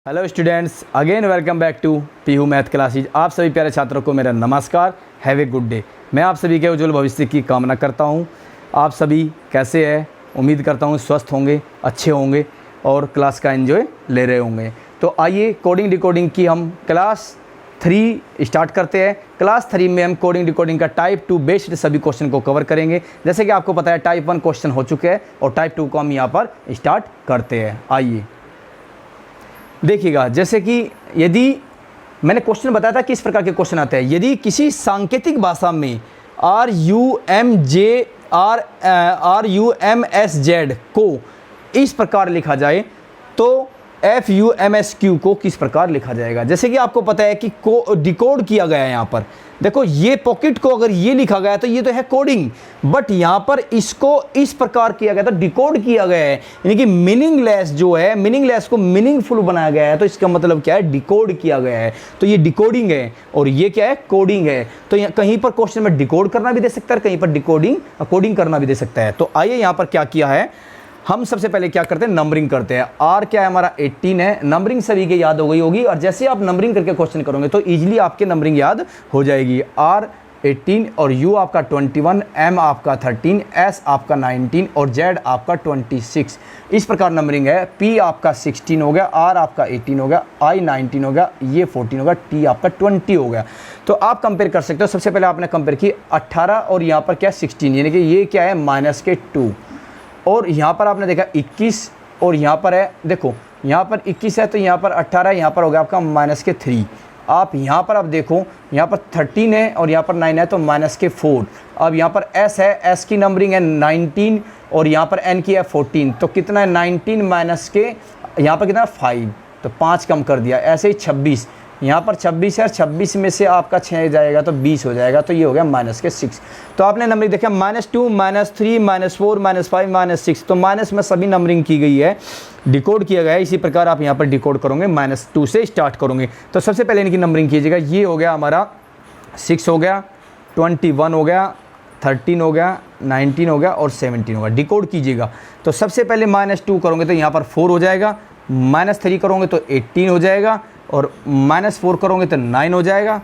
Hello students, again welcome back to Pihu math classes. आप सभी प्यारे छात्रों को मेरा नमस्कार। Have a good day. मैं आप सभी के उज्जवल भविष्य की कामना करता हूं। आप सभी कैसे हैं? उम्मीद करता हूं स्वस्थ होंगे, अच्छे होंगे और क्लास का एंजॉय ले रहे होंगे। तो आइए कोडिंग डिकोडिंग की हम क्लास 3 स्टार्ट करते हैं। क्लास 3 में हम कोडिंग डिकोडिंग का टाइप 2 बेस्ड सभी क्वेश्चन को कवर करेंगे। जैसे कि आपको पता है टाइप 1 क्वेश्चन हो चुके हैं और टाइप 2 को हम यहाँ पर स्टार्ट करते हैं। आइए देखिएगा, जैसे कि यदि मैंने क्वेश्चन बताया था किस प्रकार के क्वेश्चन आते हैं। यदि किसी सांकेतिक भाषा में RUMSZ को इस प्रकार लिखा जाए तो FUMSQ को किस प्रकार लिखा जाएगा। जैसे कि आपको पता है कि डिकोड किया गया है। यहाँ पर देखो, ये पॉकेट को अगर ये लिखा गया तो ये तो है कोडिंग, बट यहाँ पर इसको इस प्रकार किया गया, तो डिकोड किया गया है, यानी कि मीनिंगलेस जो है, मीनिंगलेस को मीनिंगफुल बनाया गया है। तो इसका मतलब क्या है? डिकोड किया गया है। तो ये डिकोडिंग है और ये क्या है? कोडिंग है। तो कहीं पर क्वेश्चन में डिकोड करना भी दे सकता है, कहीं पर कोडिंग करना भी दे सकता है। तो आइए यहाँ पर क्या किया है, हम सबसे पहले क्या करते हैं, नंबरिंग करते हैं। R क्या है हमारा 18 है। नंबरिंग सभी के याद हो गई होगी और जैसे आप नंबरिंग करके क्वेश्चन करोगे तो इजीली आपके नंबरिंग याद हो जाएगी। R 18 और U आपका 21, M आपका 13, S आपका 19 और Z आपका 26। इस प्रकार नंबरिंग है। P आपका 16 हो गया, R आपका 18 हो गया, I 19 हो गया, ये 14 हो गया, T आपका 20 हो गया। तो आप कंपेयर कर सकते हो। सबसे पहले आपने कंपेयर की 18 और यहाँ पर क्या 16, यानी कि ये क्या है -2। और यहाँ पर आपने देखा 21 और यहाँ पर है, देखो यहाँ पर 21 है तो यहाँ पर 18 है, यहाँ पर हो गया आपका -3। आप यहाँ पर आप देखो, यहाँ पर 13 है और यहाँ पर 9 है तो -4। अब यहाँ पर S है, S की नंबरिंग है 19 और यहाँ पर N की है 14। तो कितना है 19 माइनस के यहाँ पर कितना 5, तो 5 कम कर दिया। ऐसे ही 26, यहाँ पर 26 है, 26 में से आपका 6 जाएगा तो 20 हो जाएगा। तो ये हो गया -6। तो आपने नंबरिंग देखा -2, -3, -4, -5, -6। तो माइनस में सभी नंबरिंग की गई है, डिकोड किया गया है। इसी प्रकार आप यहाँ पर डिकोड करोगे, -2 से स्टार्ट करोगे। तो सबसे पहले इनकी नंबरिंग कीजिएगा। ये हो गया हमारा 6 हो गया, 21 हो गया, 13 हो गया, 19 हो गया और 17 हो गया। डिकोड कीजिएगा। तो सबसे पहले -2 करोगे तो यहाँ पर 4 हो जाएगा, -3 करोगे तो 18 हो जाएगा और -4 करोगे तो 9 हो जाएगा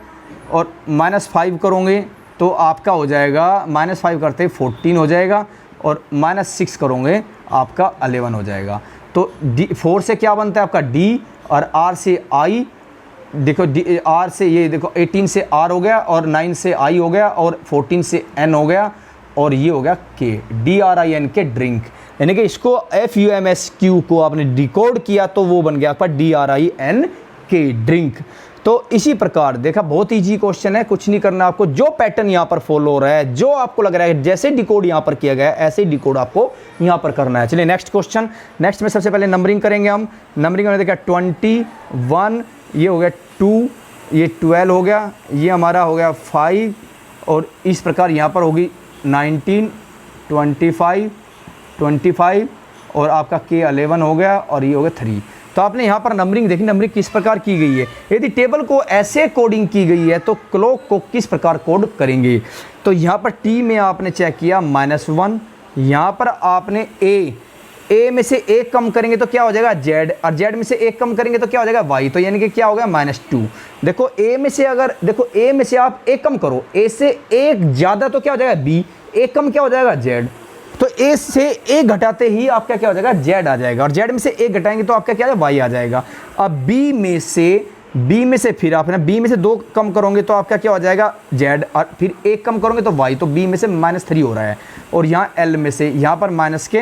और -5 करोगे तो आपका हो जाएगा, -5 करते 14 हो जाएगा और -6 करोगे आपका 11 हो जाएगा। तो 4 से क्या बनता है आपका D और R से I। देखो R से ये देखो 18 से R हो गया और 9 से I हो गया और 14 से N हो गया और ये हो गया K, DRIN के ड्रिंक। यानी कि इसको FUMSQ को आपने डिकोड किया तो वो बन गया आपका DRIN के ड्रिंक। तो इसी प्रकार देखा, बहुत इजी क्वेश्चन है, कुछ नहीं करना आपको। जो पैटर्न यहाँ पर फॉलो हो रहा है, जो आपको लग रहा है जैसे डिकोड यहाँ पर किया गया है ऐसे डिकोड आपको यहाँ पर करना है। चलिए नेक्स्ट क्वेश्चन। नेक्स्ट में सबसे पहले नंबरिंग करेंगे हम। नंबरिंग में देखा 21, ये हो गया 2, ये 12 हो गया, ये हमारा हो गया 5 और इस प्रकार यहाँ पर होगी 19, 25 और आपका K 11 हो गया और ये हो गया 3। तो आपने यहाँ पर नंबरिंग देखी, नंबरिंग किस प्रकार की गई है। यदि टेबल को ऐसे कोडिंग की गई है तो क्लॉक को किस प्रकार कोड करेंगे। तो यहाँ पर T में आपने चेक किया -1, यहाँ पर आपने A में से 1 कम करेंगे तो क्या हो जाएगा Z, और Z में से 1 कम करेंगे तो क्या हो जाएगा Y। तो यानी कि क्या हो गया -2। देखो A में से अगर देखो A में से आप 1 कम करो, A से 1 ज़्यादा तो क्या हो जाएगा B, 1 कम क्या हो जाएगा Z। तो A से 1 घटाते ही आपका क्या हो जाएगा Z आ जाएगा और Z में से 1 घटाएंगे तो आपका क्या है Y आ जाएगा। अब B में से फिर आपने B में से 2 कम करोगे तो आपका क्या हो जाएगा Z और फिर 1 कम करोगे तो Y। तो B में से -3 हो रहा है और यहाँ L में से यहाँ पर माइनस के,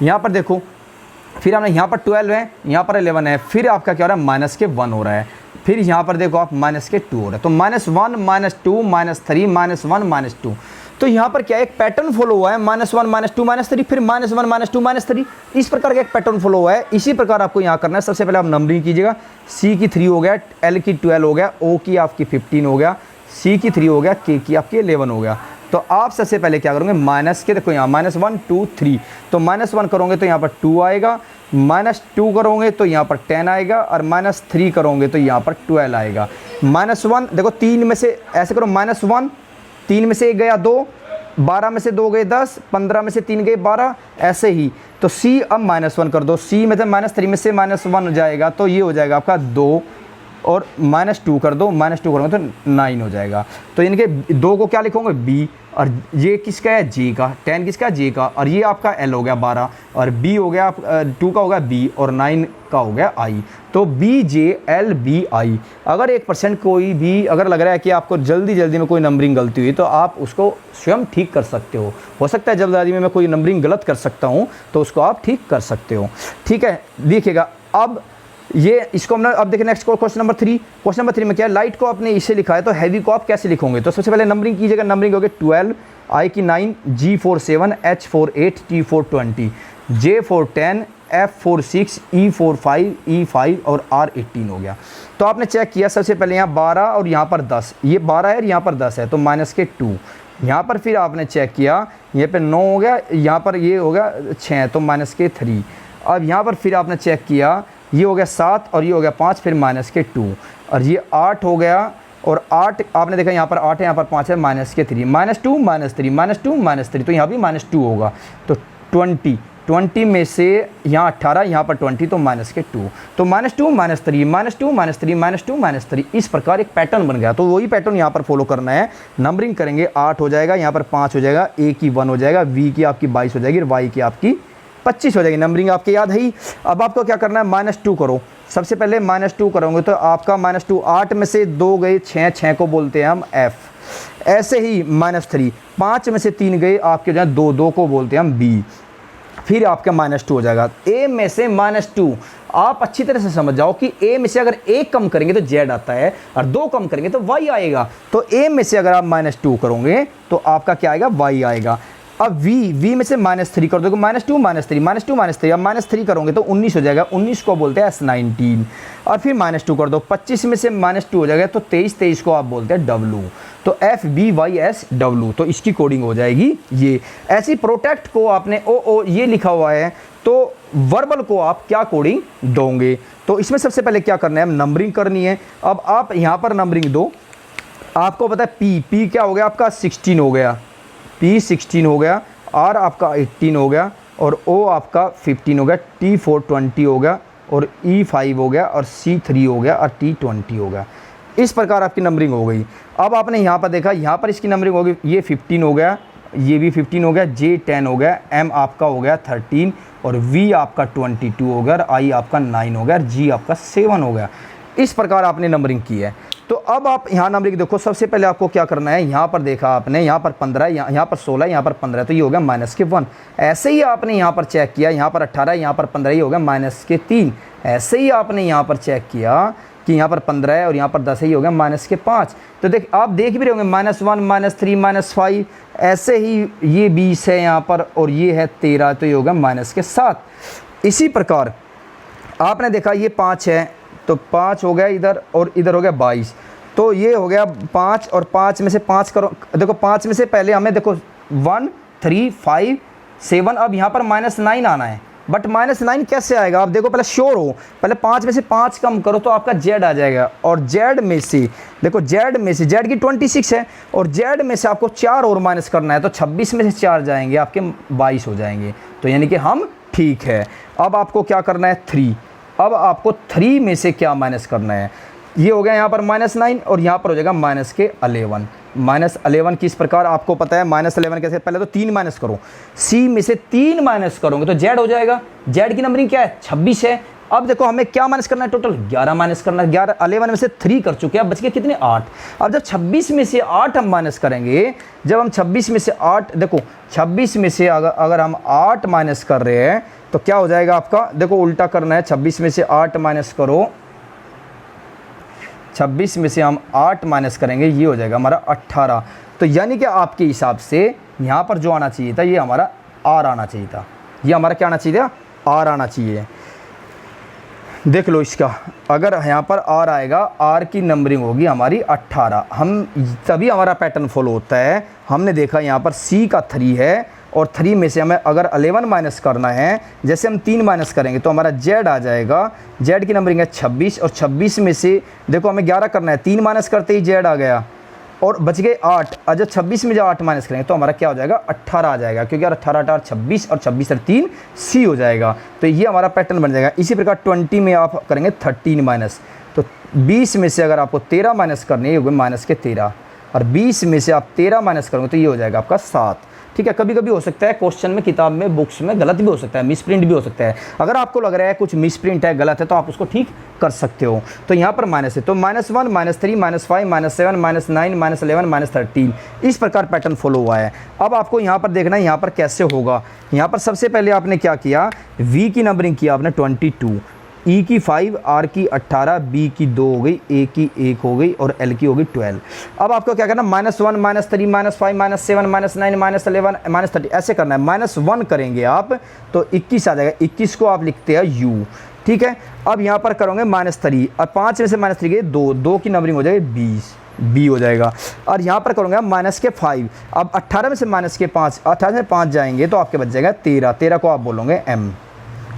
यहाँ पर देखो फिर हमने यहाँ पर 12 है, यहाँ पर 11 है, फिर आपका क्या हो रहा है -1 हो रहा है, फिर यहाँ पर देखो आप -2 हो रहा है। तो -1 -2 -3 -1 -2। तो यहाँ पर क्या एक पैटर्न फॉलो हुआ है, -1 -2 -3 फिर -1 -2 -3। इस प्रकार का एक पैटर्न फॉलो हुआ है। इसी प्रकार आपको यहाँ करना है। सबसे पहले आप नंबरिंग कीजिएगा। C की 3 हो गया, L की 12 हो गया, O की आपकी 15 हो गया, C की 3 हो गया, K की आपकी 11 हो गया। तो आप सबसे पहले क्या करोगे, माइनस के देखो यहाँ -1 2 3। तो -1 करोगे तो यहाँ पर 2 आएगा, -2 करोगे तो यहाँ पर 10 आएगा और -3 करोगे तो यहाँ पर 12 आएगा। -1 देखो 3 में से ऐसे करो, -1 3 में से 1 गया 2, 12 में से 2 गए 10, 15 में से 3 गए 12, ऐसे ही। तो C अब -1 कर दो, C में से -3 में से -1 हो जाएगा, तो ये हो जाएगा आपका 2, और -2 कर दो, -2 करोगे तो 9 हो जाएगा। तो इनके 2 को क्या लिखोगे B, और ये किसका है J का, 10 किसका J का, और ये आपका L हो गया 12, और B हो गया 2 का होगा B, और 9 का हो गया I। तो BJLBI। अगर 1% कोई भी अगर लग रहा है कि आपको जल्दी में कोई नंबरिंग गलती हुई, तो आप उसको स्वयं ठीक कर सकते हो सकता है जल्दबाजी में मैं कोई नंबरिंग गलत कर सकता हूँ, तो उसको आप ठीक कर सकते हो। ठीक है, देखिएगा अब ये इसको हमने, अब देखिए next question number 3। Question number 3 में क्या है, लाइट को आपने इसे लिखा है, तो हैवी को आप कैसे लिखोगे। तो सबसे पहले नंबरिंग कीजिएगा, नंबरिंग होगी 12, I की 9, G 4 7, H 4 8, T 4 20, J 4 10, F 4 6, E 4 5, E 5 और R 18 हो गया। तो आपने चेक किया सबसे पहले यहाँ 12 और यहाँ पर 10, ये 12 है और यहाँ पर 10 है, तो -2। यहाँ पर फिर आपने चेक किया, यहाँ पे 9 हो गया, यहाँ पर ये हो गया 6, तो -3। अब यहाँ पर फिर आपने चेक किया, ये हो गया 7 और ये हो गया 5, फिर -2, और ये 8 हो गया, और 8 आपने देखा यहाँ पर 8 है, यहाँ पर 5 है, -3, -2 -3 -2 -3, तो यहाँ भी -2 होगा। तो 20 में से यहाँ 18, यहाँ पर 20, तो -2, तो -2 -3 -2 -3 -2 -3, इस प्रकार एक पैटर्न बन गया। तो वही पैटर्न यहाँ पर फॉलो करना है, नंबरिंग करेंगे, 8 हो जाएगा, यहाँ पर 5 हो जाएगा, A की 1 हो जाएगा, V की आपकी 22 हो जाएगी, और Y की आपकी 25 हो जाएगी। नंबरिंग आपके याद है ही। अब आपको क्या करना है, -2 करो। सबसे पहले -2 करोगे तो आपका -2, 8 में से 2 गए 6, 6 को बोलते हैं हम F। ऐसे ही -3, 5 में से 3 गए आपके जो है 2, 2 को बोलते हैं हम B। फिर आपका -2 हो जाएगा। A में से -2 आप अच्छी तरह से समझ जाओ कि A में से अगर 1 कम करेंगे तो Z आता है, और 2 कम करेंगे तो Y आएगा। तो A में से अगर आप -2 करोगे तो आपका क्या आएगा, Y आएगा। अब V में से -3 कर दोगे, -2 -3 -2 -3, अब -3 करोगे तो 19 हो जाएगा, 19 को बोलते हैं S19। और फिर -2 कर दो, 25 में से -2 हो जाएगा, तो 23 को आप बोलते हैं W। तो FBYSW, तो इसकी कोडिंग हो जाएगी ये। ऐसी प्रोटेक्ट को आपने OO ये लिखा हुआ है, तो वर्बल को आप क्या कोडिंग दोगे। तो इसमें सबसे पहले क्या करना है, नंबरिंग करनी है। अब आप यहाँ पर नंबरिंग दो, आपको पता है P क्या हो गया आपका 16 हो गया, P 16 हो गया, R आपका 18 हो गया, और O आपका 15 हो गया, T 4 20 हो गया, और E 5 हो गया, और C 3 हो गया, और T 20 हो गया। इस प्रकार आपकी नंबरिंग हो गई। अब आपने यहाँ पर देखा, यहाँ पर इसकी नंबरिंग होगी, ये 15 हो गया, ये भी 15 हो गया, J 10 हो गया, M आपका हो गया 13, और V आपका 22 हो गया, और I आपका 9 हो गया, और G आपका 7 हो गया। इस प्रकार आपने नंबरिंग की है। तो अब आप यहाँ नंबरिंग देखो, सबसे पहले आपको क्या करना है, यहाँ पर देखा आपने, यहाँ पर 15, यहाँ पर 16, यहाँ पर 15, तो ये हो गया -1। ऐसे ही आपने यहाँ पर चेक किया, यहाँ पर 18, यहाँ पर 15, ये हो गया -3। ऐसे ही आपने यहाँ पर चेक किया कि यहाँ पर 15 है और यहाँ पर 10 है, ये हो गया -5। तो देख आप देख भी रहे होंगे, -1 -3 -5, ऐसे ही ये 20 है यहाँ पर, और ये है 13, तो ये हो गया -7। इसी प्रकार आपने देखा ये 5 है, तो 5 हो गया इधर, और इधर हो गया 22, तो ये हो गया 5, और 5 में से 5 करो, देखो 5 में से पहले हमें देखो 1 3 5 7, अब यहाँ पर -9 आना है, बट -9 कैसे आएगा आप देखो, पहले श्योर हो, पहले 5 में से 5 कम करो तो आपका Z आ जाएगा। और Z में से देखो, Z में से Z की 26 है, और Z में से आपको 4 और माइनस करना है, तो 26 में से 4 जाएंगे आपके 22 हो जाएंगे, तो यानी कि हम ठीक है। अब आपको क्या करना है 3, अब आपको 3 में से क्या माइनस करना है, ये हो गया यहाँ पर -9, और यहाँ पर हो जाएगा -11। -11 किस प्रकार आपको पता है, -11 कैसे, पहले तो 3 माइनस करो, C में से 3 माइनस करोगे तो Z हो जाएगा। Z की नंबरिंग क्या है 26 है। अब देखो हमें क्या माइनस करना है, टोटल 11 माइनस करना है। 11 में से 3 कर चुके हैं, अब बच गए कितने 8। अब जब 26 में से 8 हम माइनस करेंगे, जब हम 26 में से 8, देखो 26 में से अगर हम 8 माइनस कर रहे हैं तो क्या हो जाएगा आपका, देखो उल्टा करना है, 26 में से 8 माइनस करो, 26 में से हम 8 माइनस करेंगे, ये हो जाएगा हमारा 18। तो यानी कि आपके हिसाब से यहाँ पर जो आना चाहिए था, ये हमारा R आना चाहिए था, ये हमारा क्या आना चाहिए था, R आना चाहिए। देख लो इसका, अगर यहाँ पर R आएगा, R की नंबरिंग होगी हमारी 18। हम तभी हमारा पैटर्न फॉलो होता है। हमने देखा यहाँ पर C का 3 है, और 3 में से हमें अगर 11 माइनस करना है, जैसे हम 3 माइनस करेंगे तो हमारा Z आ जाएगा। Z की नंबरिंग है 26, और 26 में से देखो हमें 11 करना है, 3 माइनस करते ही Z आ गया, और बच गए 8, और जब 26 में जब 8 माइनस करेंगे तो हमारा क्या हो जाएगा 18 आ जाएगा, क्योंकि यार 18 8 26 और 26 और 3 सी हो जाएगा। तो ये हमारा पैटर्न बन जाएगा। इसी प्रकार 20 में आप करेंगे 13 माइनस, तो 20 में से अगर आपको 13 माइनस करने ये हो गए माइनस के 13, और 20 में से आप 13 माइनस करोगे तो ये हो जाएगा आपका 7। ठीक है, कभी कभी हो सकता है क्वेश्चन में, किताब में, बुक्स में गलत भी हो सकता है, मिसप्रिंट भी हो सकता है। अगर आपको लग रहा है कुछ मिसप्रिंट है, गलत है, तो आप उसको ठीक कर सकते हो। तो यहाँ पर माइनस है, तो -1 -3 -5 -7 -9 -11 -13 इस प्रकार पैटर्न फॉलो हुआ है। अब आपको यहाँ पर देखना है यहाँ पर कैसे होगा। यहाँ पर सबसे पहले आपने क्या किया, V की नंबरिंग किया आपने 22, E की 5, R की 18, B की 2 हो गई, A की 1 हो गई और L की हो गई 12। अब आपको क्या करना, -1 -3 -5 -7 -9 -11 -30 ऐसे करना है। -1 करेंगे आप तो 21 आ जाएगा, 21 को आप लिखते हैं U। ठीक है, अब यहाँ पर करोगे -3 और 5 में से -3 गए 2, 2 की नंबरिंग हो जाएगी 20, B हो जाएगा। और यहाँ पर करोगे -5, अब 18 में से -5, 18 में 5 जाएंगे तो आपके बच जाएगा 13, 13 को आप बोलोगे M।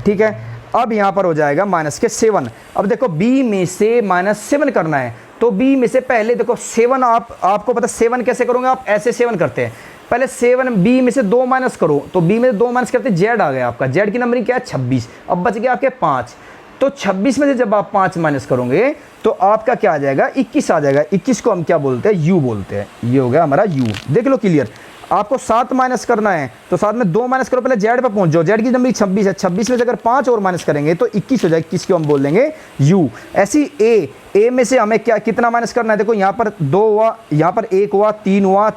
ठीक है, अब यहाँ पर हो जाएगा -7। अब देखो B में से -7 करना है, तो B में से पहले देखो 7 आपको पता 7 कैसे करोगे आप, ऐसे 7 करते हैं। पहले 7 B में से 2 माइनस करो, तो B में से 2 माइनस करते Z आ गया आपका, Z की नंबरिंग क्या है 26। अब बच गया आपके 5, तो 26 में से जब आप 5 माइनस करोगे तो आपका क्या आ जाएगा 21 आ जाएगा। 21 को हम क्या बोलते हैं, U बोलते हैं। ये हो गया हमारा U। देख लो क्लियर। आपको 7 माइनस करना है तो 7 में 2 माइनस करो, पहले Z पे पहुंच जाओ। Z की नंबरिंग 26 है, 26 में से अगर 5 और माइनस करेंगे तो 21 हो जाएगा। 21 को हम बोल देंगे U। ऐसी A में से हमें क्या कितना माइनस करना है, देखो यहाँ पर 2 हुआ, यहाँ पर 1 हुआ, 3 हुआ,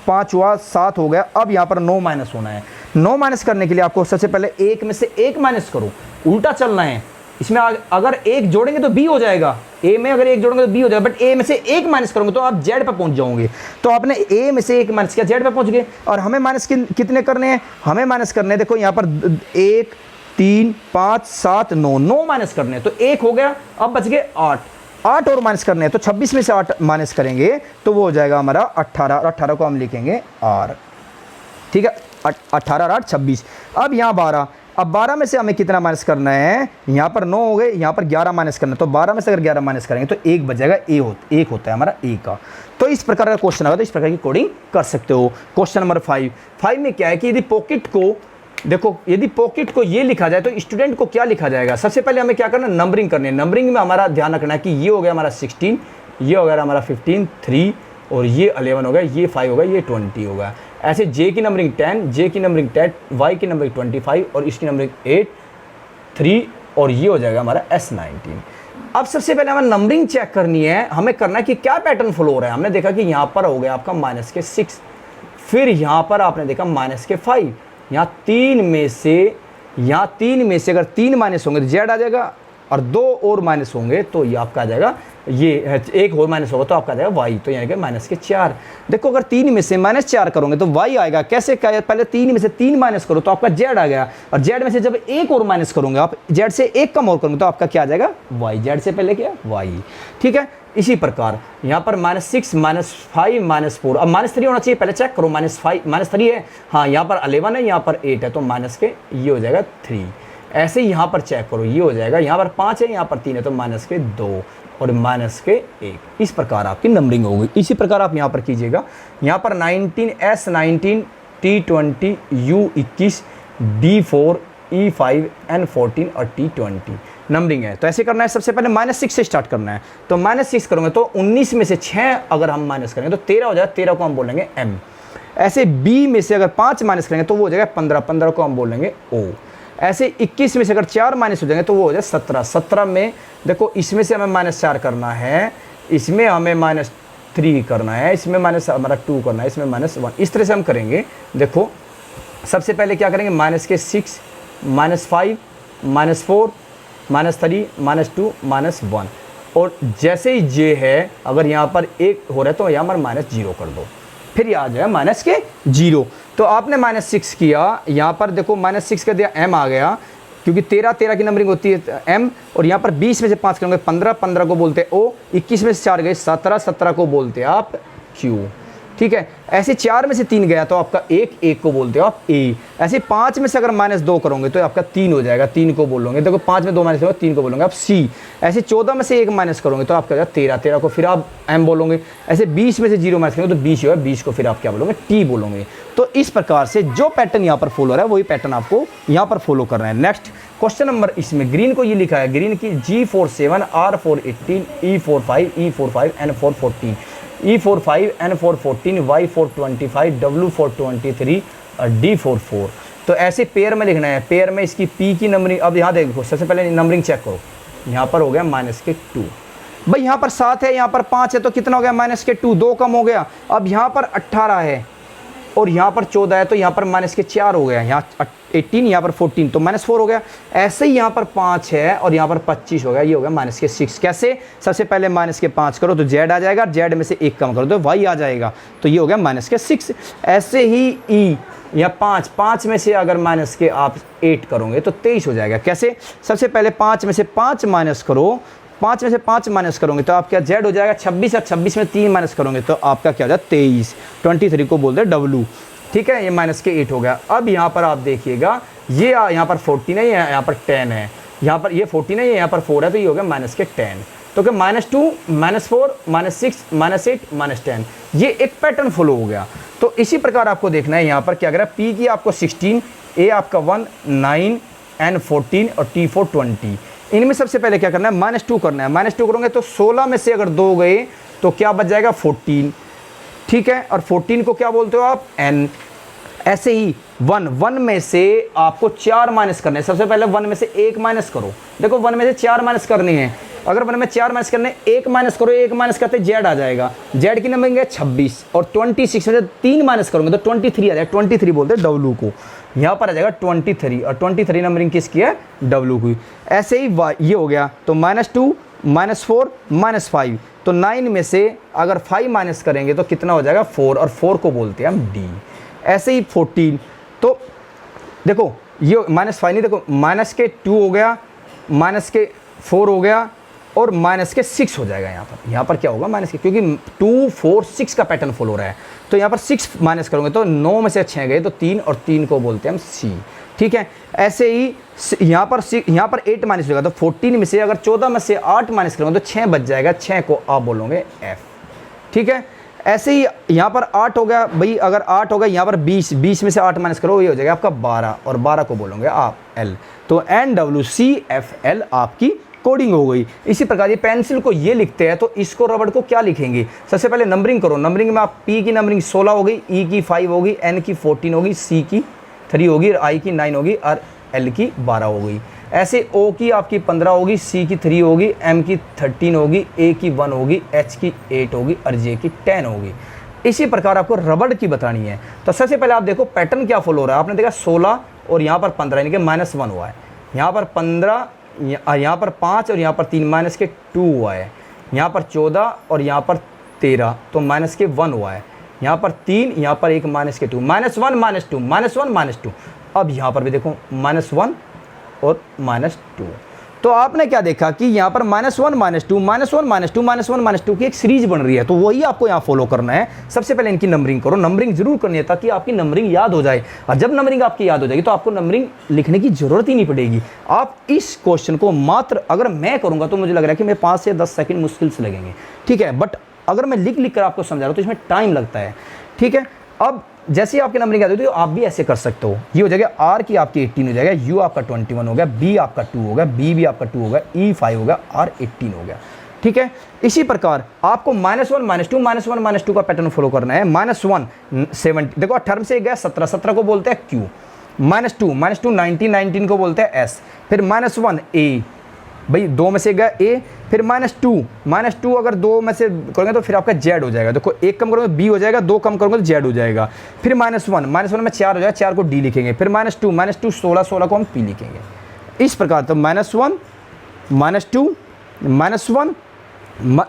5 हुआ, 7 हो गया। अब यहाँ पर 9 माइनस होना है। 9 माइनस करने के लिए आपको सबसे पहले 1 में से 1 माइनस करो, उल्टा चलना है। इसमें अगर 1 जोड़ेंगे तो B हो जाएगा, A में अगर 1 जोड़ेंगे तो B हो जाएगा, बट A में से 1 माइनस करोगे तो आप Z पे पहुंच जाओगे। तो आपने A में से 1 माइनस किया, Z पे पहुंच गए। और हमें माइनस कितने करने हैं, हमें माइनस करने हैं, देखो यहाँ पर 1 3 5 7 9, 9 माइनस करने हैं, तो 1 हो गया। अब बच गए 8 और माइनस करने हैं, तो 26 में से 8 माइनस करेंगे तो वो हो जाएगा हमारा 18, और 18 को हम लिखेंगे R। ठीक है, 18 और 8 26। अब यहाँ 12, अब 12 में से हमें कितना माइनस करना है, यहाँ पर 9 हो गए, यहाँ पर 11 माइनस करना है। तो 12 में से अगर 11 माइनस करेंगे तो 1 बचेगा, एक होता है हमारा A का। तो इस प्रकार का क्वेश्चन आएगा, तो इस प्रकार की कोडिंग कर सकते हो। क्वेश्चन नंबर 5 में क्या है कि यदि पॉकेट को देखो, यदि पॉकेट को ये लिखा जाए तो स्टूडेंट को क्या लिखा जाएगा। सबसे पहले हमें क्या करना है, नंबरिंग करनी है। नंबरिंग में हमारा ध्यान रखना है कि ये हो गया हमारा 16, ये हो गया हमारा 15, 3 और ये 11 हो गया, ये 5 हो गया, ये 20 हो गया। ऐसे J की नंबरिंग 10, J की नंबरिंग 10, Y की नंबरिंग 25 और इसकी नंबरिंग 8, 3 और ये हो जाएगा हमारा S19। अब सबसे पहले हमें नंबरिंग चेक करनी है, हमें करना है कि क्या पैटर्न फॉलो हो रहा है। हमने देखा कि यहाँ पर हो गया आपका -6, फिर यहाँ पर आपने देखा -5, यहाँ 3 में से अगर 3 माइनस होंगे तो Z आ जाएगा, और 2 और माइनस होंगे तो ये आपका आ जाएगा, ये 1 और माइनस होगा तो आपका आ जाएगा Y, तो यानी कि -4। देखो अगर 3 में से -4 करोगे तो Y आएगा। कैसे, पहले 3 में से 3 माइनस करो तो आपका Z आ गया, और Z में से जब 1 और माइनस करोगे आप, Z से 1 कम और करोगे तो आपका क्या आ जाएगा Y। Z से पहले क्या Y। ठीक है, इसी प्रकार यहाँ पर -6 -5 -4, अब -3 होना चाहिए, पहले चेक करो। -3 है, हाँ यहाँ पर 11 है, यहाँ पर 8 है, तो माइनस के ये हो जाएगा 3। ऐसे ही यहाँ पर चेक करो, ये हो जाएगा, यहाँ पर 5 है, यहाँ पर 3 है, तो -2 और -1। इस प्रकार आपकी नंबरिंग होगी। इसी प्रकार आप यहाँ पर कीजिएगा। यहाँ पर 19 S19 T20 U21 D4 E5 N14 और T20 नंबरिंग है। तो ऐसे करना है, सबसे पहले -6 से स्टार्ट करना है। तो -6 करोगे तो 19 में से 6 अगर हम माइनस करेंगे तो 13 हो जाएगा, 13 को हम बोलेंगे M। ऐसे B में से अगर 5 माइनस करेंगे तो वो हो जाएगा 15, 15 को हम बोलेंगे O। ऐसे 21 में से अगर 4 माइनस हो जाएंगे तो वो हो जाए 17, 17 में देखो इसमें से हमें -4 करना है, इसमें हमें -3 करना है, इसमें हमारा 2 करना है, इसमें -1। इस तरह से हम करेंगे। देखो सबसे पहले क्या करेंगे, -6 -5 -4 -3 -2 -1, और जैसे ही J है अगर यहाँ पर 1 हो रहा है तो यहाँ पर -0 कर दो, फिर ये आ जाएगा -0। तो आपने -6 किया, यहाँ पर देखो -6 कर दिया, M आ गया, क्योंकि 13 की नंबरिंग होती है M, और यहाँ पर 20 में से 5 करेंगे 15 को बोलते हैं O, 21 में से 4 गए 17 को बोलते हैं आप Q। ठीक है। ऐसे 4 में से 3 गया तो आपका 1 को बोलते हो आप ए। ऐसे 5 में से अगर -2 करोगे तो आपका 3 हो जाएगा, 3 को बोलोगे। देखो 5 में 2 माइनस करोगे 3 को बोलोगे आप सी। ऐसे 14 में से 1 माइनस करोगे तो आपका 13 को फिर आप एम बोलोगे। ऐसे 20 में से 0 माइनस करोगे तो 20 होगा, 20 को फिर आप क्या बोलोगे, टी बोलोगे। तो इस प्रकार से जो पैटर्न यहाँ पर फॉलो हो रहा है वही पैटर्न आपको यहाँ पर फॉलो करना है। नेक्स्ट क्वेश्चन नंबर, इसमें ग्रीन को ये लिखा है, ग्रीन की G4 7 R4 18 E4 5 E4 5 N4 14 E4 5 N4 14 Y4 25 W4 23 और D4 4। तो ऐसे पेयर में लिखना है। पेयर में इसकी P की नंबरिंग, अब यहाँ देखो सबसे पहले नंबरिंग चेक करो। यहाँ पर हो गया -2, भाई यहाँ पर 7 है, यहाँ पर 5 है, तो कितना हो गया -2, 2 कम हो गया। अब यहाँ पर 18 है और यहाँ पर 14 है, तो यहाँ पर -4 हो गया। यहाँ 18, यहाँ पर 14, तो -4 हो गया। ऐसे ही यहाँ पर 5 है और यहाँ पर 25 हो गया, ये हो गया -6। कैसे? सबसे पहले -5 करो तो Z आ जाएगा, Z में से 1 कम करो तो Y आ जाएगा, तो ये हो गया -6। ऐसे ही E या 5 में से अगर आप 8 करोगे तो 23 हो जाएगा। कैसे? सबसे पहले 5 में से 5 माइनस करो, 5 में से 5 माइनस करोगे तो आपका Z हो जाएगा 26, और 26 में 3 माइनस करोगे तो आपका क्या हो जाएगा 23। 23 को बोलते हैं W, ठीक है। ये -8 हो गया। अब यहाँ पर आप देखिएगा, ये यहाँ पर 14 है, यहाँ पर 10 है, यहाँ पर ये 14 है, यहाँ पर 4 है, तो ये हो गया -10। तो क्या -2 -4 -6 -8 -10, ये एक पैटर्न फॉलो हो गया। तो इसी प्रकार आपको देखना है यहाँ पर क्या करें, P की आपको 16, A आपका 1 9 N 14 और T4 20। इनमें सबसे पहले क्या करना है, -2 करना है। -2 करोगे तो 16 में से अगर 2 गए तो क्या बच जाएगा 14, ठीक है। और 14 को क्या बोलते हो आप, N। ऐसे ही 1 में से आपको 4 माइनस करने हैं। सबसे पहले 1 में से 1 माइनस करो। देखो 1 में से 4 माइनस करनी है। अगर 1 में 4 माइनस करने, 1 माइनस करो, 1 माइनस करते Z आ जाएगा। Z की नंबरिंग है 26, और 26 में से 3 माइनस करोगे तो 23 आ जाएगा। 23 बोलते हैं W को, यहाँ पर आ जाएगा 23, और 23 नंबरिंग किसकी है, W की। ऐसे ही ये हो गया, तो -2 -4 -5, तो 9 में से अगर 5 माइनस करेंगे तो कितना हो जाएगा 4, और 4 को बोलते हैं हम D। ऐसे ही 14, तो देखो ये -5 नहीं, देखो -2 हो गया, -4 हो गया, और -6 हो जाएगा। यहाँ पर क्या होगा -, क्योंकि 2 4 6 का पैटर्न फॉलो हो रहा है। तो यहाँ पर 6 माइनस करोगे तो 9 में से 6 गए तो 3, और 3 को बोलते हैं हम C, ठीक है। ऐसे ही यहाँ पर 8 माइनस होगा, तो 14 में से अगर 14 में से 8 माइनस करोगे तो 6 बच जाएगा, 6 को आप बोलोगे F, ठीक है। ऐसे ही यहाँ पर 8 हो गया, भाई अगर 8 हो गया, यहाँ पर 20 में से 8 माइनस करो, ये हो जाएगा आपका 12, और 12 को बोलोगे आप L। तो NWCFL आपकी कोडिंग हो गई। इसी प्रकार ये पेंसिल को ये लिखते हैं, तो इसको रबड़ को क्या लिखेंगे, सबसे पहले नंबरिंग करो। नंबरिंग में आप P की नंबरिंग 16 हो गई, E की 5 होगी, N की 14 होगी, C की 3 होगी, I की 9 होगी, और L की 12 हो गई। ऐसे O की आपकी 15 होगी, C की 3 होगी, M की 13 होगी, A की 1 होगी, H की 8 होगी, और J की 10 होगी। इसी प्रकार आपको रबड़ की बतानी है। तो सबसे पहले आप देखो पैटर्न क्या फॉलो हो रहा है। आपने देखा 16 और यहाँ पर 15, यानी कि -1 हुआ है। यहाँ पर 15, यहाँ पर 5 और यहाँ पर 3, -2 हुआ है। यहाँ पर 14 और यहाँ पर 13, तो -1 हुआ है। यहाँ पर 3, यहाँ पर 1, -2, -1 -2 -1 -2। अब यहाँ पर भी देखो -1 और -2। तो आपने क्या देखा कि यहाँ पर -1 -2 -1 -2 -1 -2 की एक सीरीज बन रही है। तो वही आपको यहाँ फॉलो करना है। सबसे पहले इनकी नंबरिंग करो, नंबरिंग जरूर करनी है ताकि आपकी नंबरिंग याद हो जाए। और जब नंबरिंग आपकी याद हो जाएगी तो आपको नंबरिंग लिखने की जरूरत ही नहीं पड़ेगी। आप इस क्वेश्चन को मात्र, अगर मैं करूँगा तो मुझे लग रहा है कि मैं 5 से 10 सेकेंड मुश्किल से लगेंगे, ठीक है। बट अगर मैं लिख कर आपको समझा रहा हूँ तो इसमें टाइम लगता है, ठीक है। अब जैसे ही आपकी नंबरिंग याद होती है आप भी ऐसे कर सकते हो। ये हो जाएगा R की आपकी 18 हो जाएगा, U आपका 21 हो गया, B आपका 2 हो गया, B भी आपका 2 हो गया, E 5 हो गया, R 18 हो गया, ठीक है। इसी प्रकार आपको -1 -2 -1 -2 का पैटर्न फॉलो करना है। -1 70, देखो 18 से गया 17, 17 को बोलते हैं Q। -2 19, 19 को बोलते हैं S। फिर -1 A, भाई 2 में से गया A। फिर -2 अगर 2 में से करोगे तो फिर आपका Z हो जाएगा। देखो 1 कम करोगे तो B हो जाएगा, 2 कम करोगे तो Z हो जाएगा। फिर -1 में 4 हो जाएगा, 4 को D लिखेंगे। फिर -2 16 को हम P लिखेंगे। इस प्रकार तो -1 -2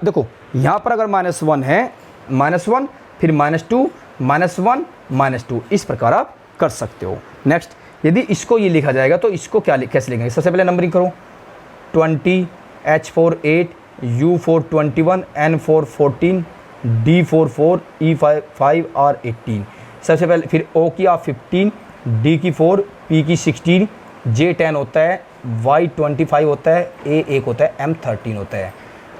देखो यहाँ पर अगर -1 है, -1 फिर -2 -1 -2, इस प्रकार आप कर सकते हो। नेक्स्ट, यदि इसको ये लिखा जाएगा तो इसको कैसे लिखेंगे। सबसे पहले नंबरिंग करो, 20 H4 8 U4 21 N4 14 D4 4, E5 5 और 18। सबसे पहले फिर O की आप 15, D की 4, P की 16, J 10 होता है, Y 25 होता है, A 1 होता है, M 13 होता है।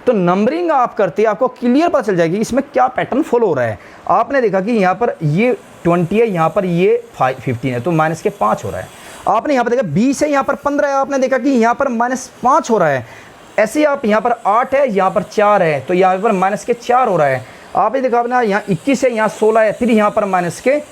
तो नंबरिंग आप करते हैं आपको क्लियर पता चल जाएगी इसमें क्या पैटर्न फॉलो हो रहा है। आपने देखा कि यहाँ पर ये 20 है, यहाँ पर ये 15 है, तो माइनस के 5 हो रहा है। आपने यहाँ पर देखा 20 है, यहाँ पर 15 है, आपने देखा कि यहाँ पर -5 हो रहा है। ऐसे ही आप यहाँ पर 8 है, यहाँ पर 4 है, तो यहाँ पर माइनस के 4 हो रहा है। आपने देखा अपना यहाँ 21 है, यहाँ 16 है, फिर यहाँ पर माइनस के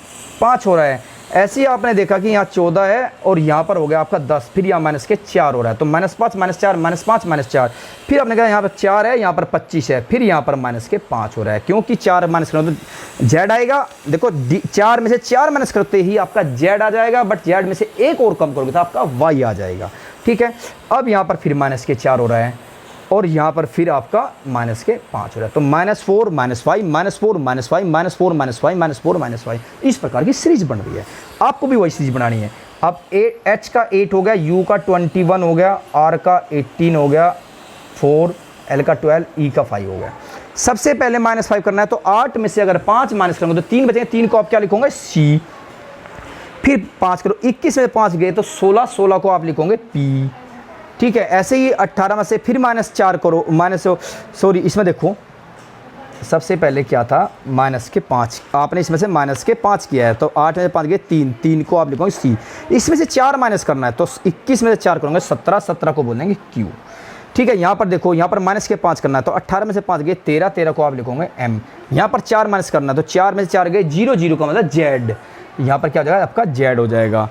5 हो रहा है। ऐसे ही आपने देखा कि यहाँ 14 है और यहाँ पर हो गया आपका 10, फिर यहाँ माइनस के 4 हो रहा है, तो -5 -4 -5 -4। फिर आपने कहा यहाँ पर 4 है, यहाँ पर 25 है, फिर यहाँ पर माइनस के 5 हो रहा है, क्योंकि 4 माइनस करो तो जेड आएगा। देखो 4 में से 4 माइनस करते ही आपका जेड आ जाएगा, बट जेड में से एक और कम करोगे तो आपका वाई आ जाएगा। ठीक है, अब यहाँ पर फिर माइनस के 4 हो रहा है और यहाँ पर फिर आपका माइनस के 5 हो रहा है, तो -4 -5 -4 -5 -4 -5 -4 -5 इस प्रकार की सीरीज बन रही है। आपको भी वही सीरीज बनानी है। अब H का 8 हो गया, U का 21 हो गया, R का 18 हो गया, 4, L का 12, E का 5 हो गया। सबसे पहले -5 करना है, तो 8 में से अगर 5 माइनस करेंगे तो 3 बचेंगे, 3 को आप क्या लिखोगे C, फिर 5 करो, 21 में 5 गए तो 16, 16 को आप लिखोगे P। ठीक है, ऐसे ही 18 में से फिर -4 करो, इसमें देखो सबसे पहले क्या था -5, आपने इसमें से -5 किया है, तो 8 में से 5 गए 3, 3 को आप लिखोगे C। इसमें से 4 माइनस करना है, तो 21 में से 4 करोगे 17, 17 को बोलेंगे Q। ठीक है, यहाँ पर देखो, यहाँ पर -5 करना है, तो 18 में से 5 गए 13, 13 को आप लिखोगे M। यहाँ पर 4 माइनस करना है, तो 4 में से 4 गए 0, 0 का मतलब Z। यहाँ पर क्या हो जाएगा आपका Z हो जाएगा।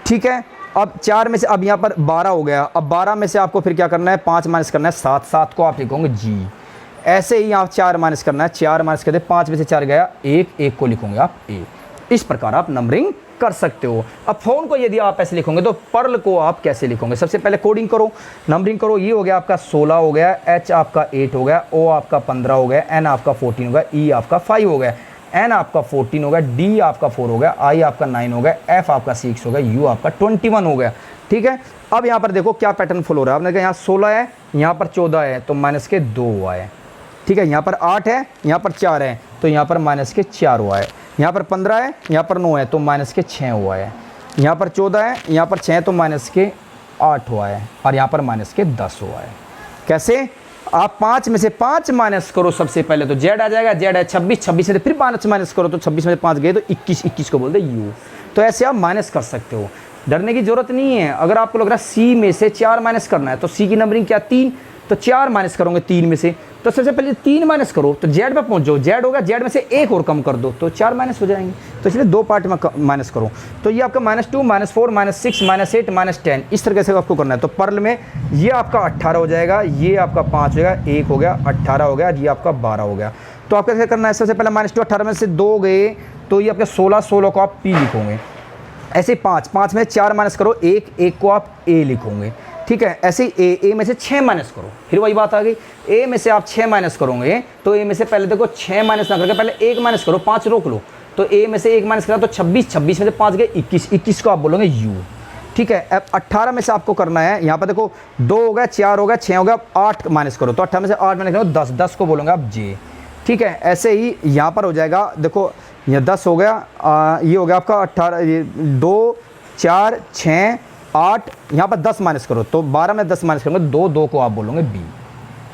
ठीक है, अब 4 में से अब यहाँ पर 12 हो गया, अब 12 में से आपको फिर क्या करना है, 5 माइनस करना है, 7, 7 को आप लिखोगे G। ऐसे ही यहाँ 4 माइनस करना है, 4 माइनस करते 5 में से 4 गया 1, 1 को लिखोगे आप A। इस प्रकार आप नंबरिंग कर सकते हो। अब फोन को यदि आप ऐसे लिखोगे तो पर्ल को आप कैसे लिखोगे, सबसे पहले कोडिंग करो, नंबरिंग करो। ये हो गया आपका 16 हो गया, H आपका 8 हो गया, O आपका 15 हो गया, N आपका 14 हो गया, E आपका 5 हो गया, N आपका 14 हो गया, D आपका 4 हो गया, I आपका 9 हो गया, F आपका 6 हो गया, U आपका 21 हो गया। ठीक है, अब यहाँ पर देखो क्या पैटर्न फॉलो हो रहा है। आपने कहा यहाँ 16 है, यहाँ पर 14 है, तो माइनस के 2 हुआ है। ठीक है, यहाँ पर 8 है, यहाँ पर 4 है, तो यहाँ पर माइनस के 4 हुआ है। यहाँ पर 15 है, यहाँ पर 9 है, तो माइनस के 6 हुआ है। यहाँ पर 14 है, यहाँ पर 6 है, तो माइनस के 8 हुआ है, और यहाँ पर माइनस के 10 हुआ है। कैसे, आप 5 में से 5 माइनस करो, सबसे पहले तो Z आ जाएगा, Z है 26, 26 में से फिर 5 माइनस करो, तो 26 में से 5 गए तो 21, 21 को बोलते U। तो ऐसे आप माइनस कर सकते हो, डरने की जरूरत नहीं है। अगर आपको लग रहा है C में से 4 माइनस करना है, तो C की नंबरिंग क्या 3, तो 4 माइनस करोगे 3 में से, तो सबसे पहले 3 माइनस करो, तो Z पे पहुंच जाओ, Z होगा, Z में से 1 और कम कर दो, तो 4 माइनस हो जाएंगे। तो इसलिए 2 पार्ट में माइनस करो, तो ये आपका -2 -4 -6 -8 -10 इस तरीके से आपको करना है। तो पर्ल में ये आपका 18 हो जाएगा, ये आपका 5 हो गया, 1 हो गया, 18 हो गया, ये आपका 12 हो गया। तो आपको कैसे करना है, सबसे पहले -2, 18 में से 2 गए, तो ये आपके 16, 16 को आप P लिखोगे। ऐसे 5, 5 में 4 माइनस करो, 1, 1 को आप A लिखोगे। ठीक है, ऐसे ही A में से 6 माइनस करो, फिर वही बात आ गई, A में से आप 6 माइनस करोगे, तो A में से पहले देखो 6 माइनस ना करके पहले 1 माइनस करो, 5 रोक लो, तो A में से 1 माइनस करा तो 26, 26 में से 5 गए 21, 21 को आप बोलोगे U। ठीक है, अब 18 में से आपको करना है, यहाँ पर देखो 2 हो गया, 4 हो गया, 6 हो गया, 8 माइनस करो, तो 18 में से 8 माइनस करो 10, 10 को बोलोगे आप J। ठीक है, ऐसे ही यहाँ पर हो जाएगा, देखो यह 10 हो गया, ये हो गया आपका 18, 2 4 6 8, यहाँ पर 10 माइनस करो, तो 12 में 10 माइनस करोगे 2, 2 को आप बोलोगे B।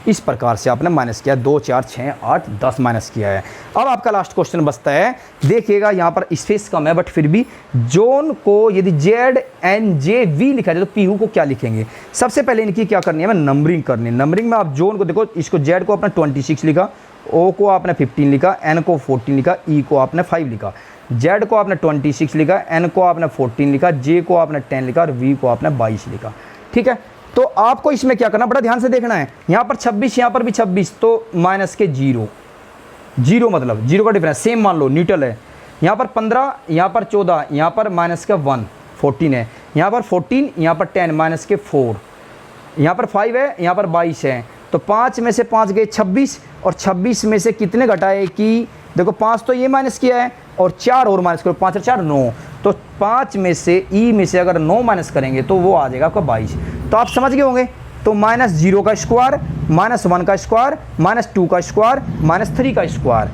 इस प्रकार से आपने माइनस किया, 2 4 6 8 10 माइनस किया है। अब आपका लास्ट क्वेश्चन बचता है, देखिएगा यहाँ पर स्पेस कम है, बट फिर भी जोन को यदि ZNJV लिखा जाए तो PU को क्या लिखेंगे। सबसे पहले इनकी क्या करनी है, मैं नंबरिंग करनी है। नंबरिंग में आप जोन को देखो, इसको Z को आपने 26 लिखा, O को आपने 15 लिखा, N को 14 लिखा, E को आपने 5 लिखा, Z को आपने 26 लिखा, N को आपने 14 लिखा, J को आपने 10 लिखा, और V को आपने 22 लिखा। ठीक है, तो आपको इसमें क्या करना, बड़ा ध्यान से देखना है। यहाँ पर 26, यहाँ पर भी 26, तो माइनस के 0, 0 मतलब 0 का डिफरेंस सेम मान लो, न्यूट्रल है। यहाँ पर 15, यहाँ पर 14, यहाँ पर माइनस का 1, 14 है, यहाँ पर 14, यहाँ पर 10, माइनस के 4, यहाँ पर 5 है, यहाँ पर 22 है, तो 5 में से 5 गए 26, और 26 में से कितने घटाए कि देखो 5 तो ये माइनस किया है, और 4 और माइनस करो, 5 और 4 9, तो 5 में से E में से अगर 9 माइनस करेंगे तो वो आ जाएगा आपका 22। तो आप समझ गए होंगे, तो -0 का स्क्वायर -1 का स्क्वायर, -2 का स्क्वायर, -3 का स्क्वायर।